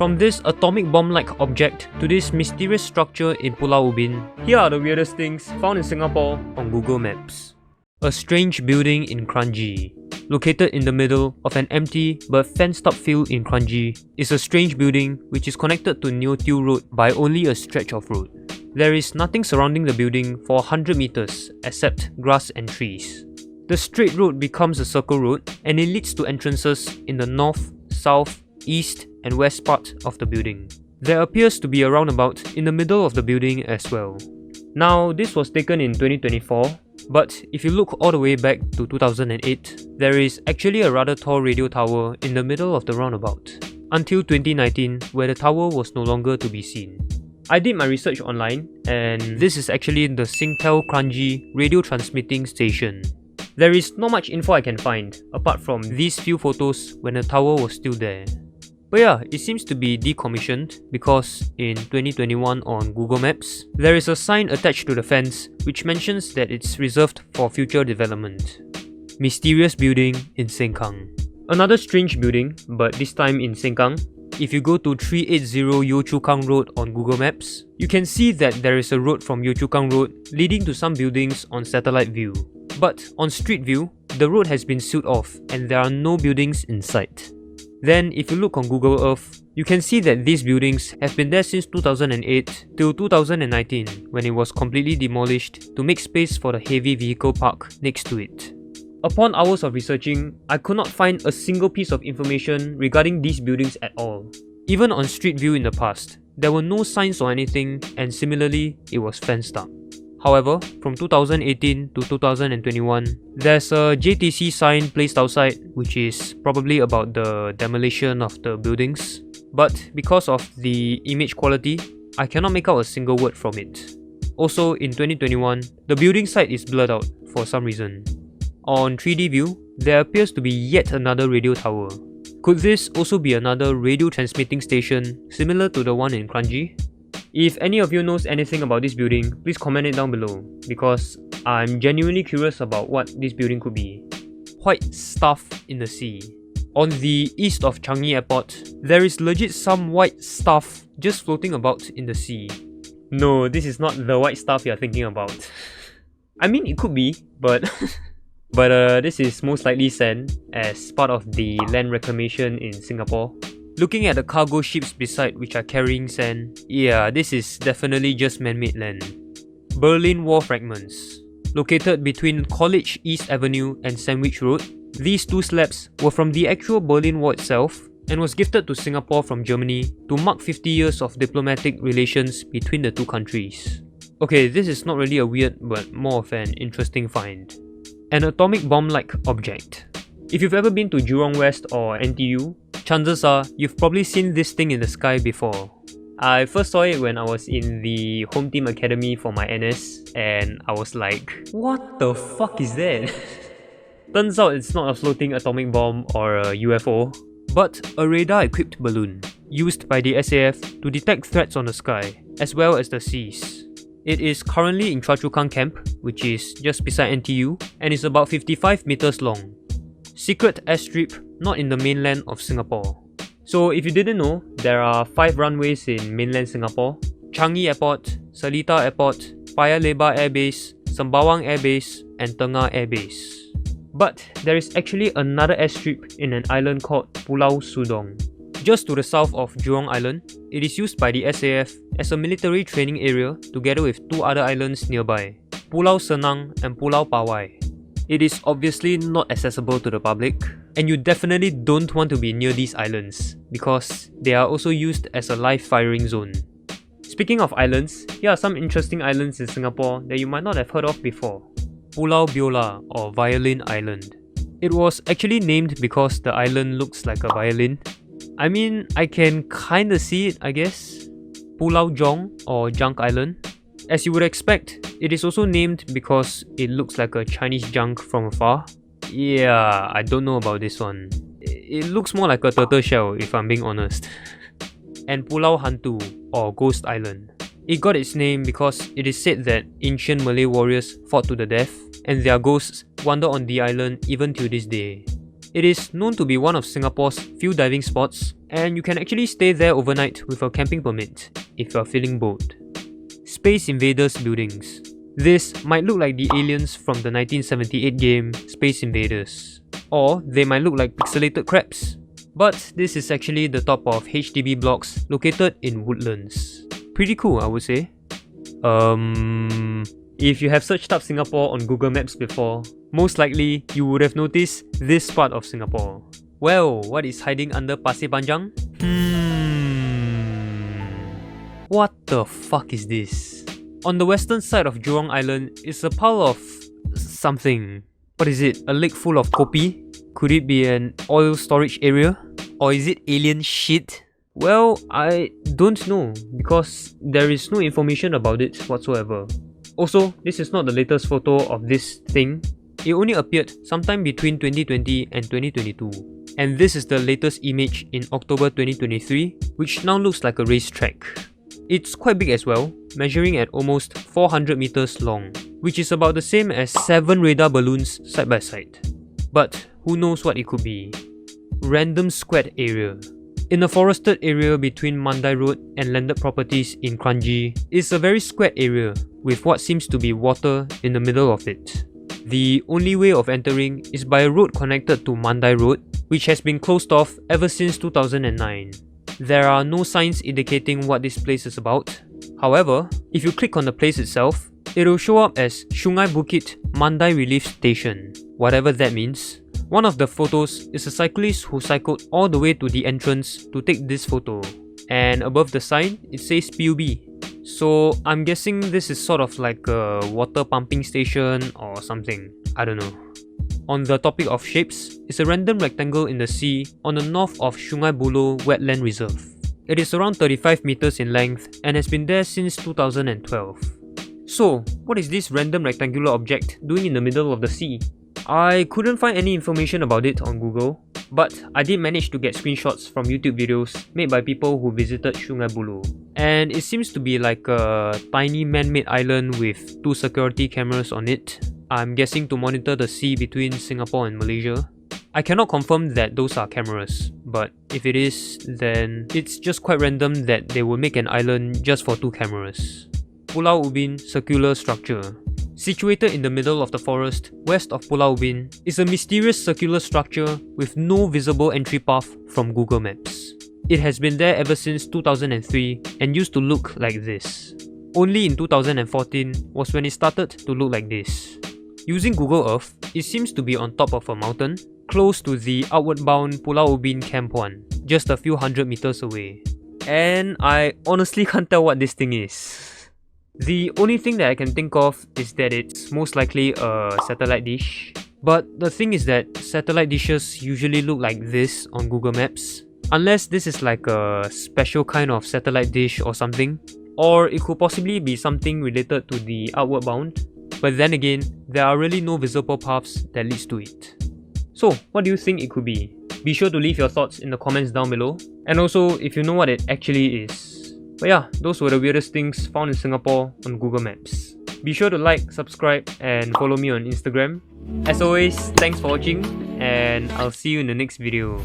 From this atomic bomb-like object to this mysterious structure in Pulau Ubin, here are the weirdest things found in Singapore on Google Maps. A strange building in Kranji. Located in the middle of an empty but fenced-up field in Kranji is a strange building which is connected to Neo Tiew Road by only a stretch of road. There is nothing surrounding the building for 100 meters except grass and trees. The straight road becomes a circle road and it leads to entrances in the north, south, east and west part of the building. There appears to be a roundabout in the middle of the building as well. Now, this was taken in 2024, but if you look all the way back to 2008, there is actually a rather tall radio tower in the middle of the roundabout, until 2019 where the tower was no longer to be seen. I did my research online and this is actually the Singtel Kranji radio transmitting station. There is not much info I can find apart from these few photos when the tower was still there. But yeah, it seems to be decommissioned because in 2021 on Google Maps, there is a sign attached to the fence which mentions that it's reserved for future development. Mysterious building in Sengkang. Another strange building, but this time in Sengkang. If you go to 380 Yio Chu Kang Road on Google Maps, you can see that there is a road from Yio Chu Kang Road leading to some buildings on satellite view. But on street view, the road has been sealed off and there are no buildings in sight. Then if you look on Google Earth, you can see that these buildings have been there since 2008 till 2019 when it was completely demolished to make space for the heavy vehicle park next to it. Upon hours of researching, I could not find a single piece of information regarding these buildings at all. Even on street view in the past, there were no signs or anything and similarly, it was fenced up. However, from 2018 to 2021, there's a JTC sign placed outside which is probably about the demolition of the buildings. But because of the image quality, I cannot make out a single word from it. Also, in 2021, the building site is blurred out for some reason. On 3D view, there appears to be yet another radio tower. Could this also be another radio transmitting station similar to the one in Kranji? If any of you knows anything about this building, please comment it down below because I'm genuinely curious about what this building could be. White stuff in the sea. On the east of Changi Airport, there is legit some white stuff just floating about in the sea. No, this is not the white stuff you're thinking about. I mean, it could be, but this is most likely sand as part of the land reclamation in Singapore. Looking at the cargo ships beside which are carrying sand, yeah, this is definitely just man-made land. Berlin Wall fragments. Located between College East Avenue and Sandwich Road, these two slabs were from the actual Berlin Wall itself and was gifted to Singapore from Germany to mark 50 years of diplomatic relations between the two countries. Okay, this is not really a weird but more of an interesting find. An atomic bomb-like object. If you've ever been to Jurong West or NTU, chances are you've probably seen this thing in the sky before. I first saw it when I was in the Home Team Academy for my NS and I was like, what the fuck is that? Turns out it's not a floating atomic bomb or a UFO, but a radar-equipped balloon used by the SAF to detect threats on the sky as well as the seas. It is currently in Choa Chu Kang Camp, which is just beside NTU and is about 55 meters long. Secret airstrip not in the mainland of Singapore. So if you didn't know, there are 5 runways in mainland Singapore: Changi Airport, Seletar Airport, Paya Lebar Air Base, Sembawang Air Base and Tengah Air Base. But there is actually another airstrip in an island called Pulau Sudong. Just to the south of Jurong Island, it is used by the SAF as a military training area together with 2 other islands nearby, Pulau Senang and Pulau Pawai. It is obviously not accessible to the public, and you definitely don't want to be near these islands because they are also used as a live firing zone. Speaking of islands, here are some interesting islands in Singapore that you might not have heard of before. Pulau Biola or Violin Island. It was actually named because the island looks like a violin. I mean, I can kinda see it, I guess. Pulau Jong or Junk Island. As you would expect, it is also named because it looks like a Chinese junk from afar. Yeah, I don't know about this one. It looks more like a turtle shell if I'm being honest. And Pulau Hantu or Ghost Island. It got its name because it is said that ancient Malay warriors fought to the death and their ghosts wander on the island even till this day. It is known to be one of Singapore's few diving spots, and you can actually stay there overnight with a camping permit if you are feeling bold. Space Invaders buildings. This might look like the aliens from the 1978 game Space Invaders, or they might look like pixelated crabs. But this is actually the top of HDB blocks located in Woodlands. Pretty cool, I would say. If you have searched up Singapore on Google Maps before, most likely you would have noticed this part of Singapore. Well, what is hiding under Pasir Panjang? What the fuck is this? On the western side of Jurong Island is a pile of something. What is it? A lake full of kopi? Could it be an oil storage area? Or is it alien shit? Well, I don't know because there is no information about it whatsoever. Also, this is not the latest photo of this thing. It only appeared sometime between 2020 and 2022. And this is the latest image in October 2023, which now looks like a racetrack. It's quite big as well, measuring at almost 400 meters long, which is about the same as 7 radar balloons side by side. But who knows what it could be. Random squat area. In a forested area between Mandai Road and landed properties in Kranji is a very squat area with what seems to be water in the middle of it. The only way of entering is by a road connected to Mandai Road, which has been closed off ever since 2009. There are no signs indicating what this place is about. However, if you click on the place itself, it will show up as Sungai Bukit Mandai Relief Station, whatever that means. One of the photos is a cyclist who cycled all the way to the entrance to take this photo. And above the sign, it says PUB. So I'm guessing this is sort of like a water pumping station or something. I don't know. On the topic of shapes, is a random rectangle in the sea on the north of Sungai Buloh Wetland Reserve. It is around 35 meters in length and has been there since 2012. So, what is this random rectangular object doing in the middle of the sea? I couldn't find any information about it on Google, but I did manage to get screenshots from YouTube videos made by people who visited Sungai Buloh. And it seems to be like a tiny man-made island with 2 security cameras on it. I'm guessing to monitor the sea between Singapore and Malaysia. I cannot confirm that those are cameras, but if it is, then it's just quite random that they would make an island just for 2 cameras. Pulau Ubin Circular Structure. Situated in the middle of the forest west of Pulau Ubin is a mysterious circular structure with no visible entry path from Google Maps. It has been there ever since 2003 and used to look like this. Only in 2014 was when it started to look like this. Using Google Earth, it seems to be on top of a mountain, close to the outward bound Pulau Ubin Camp 1, just a few hundred meters away. And I honestly can't tell what this thing is. The only thing that I can think of is that it's most likely a satellite dish. But the thing is that satellite dishes usually look like this on Google Maps, unless this is like a special kind of satellite dish or something. Or it could possibly be something related to the outward bound. But then again, there are really no visible paths that leads to it. So, what do you think it could be? Be sure to leave your thoughts in the comments down below. And also, if you know what it actually is. But yeah, those were the weirdest things found in Singapore on Google Maps. Be sure to like, subscribe, and follow me on Instagram. As always, thanks for watching, and I'll see you in the next video.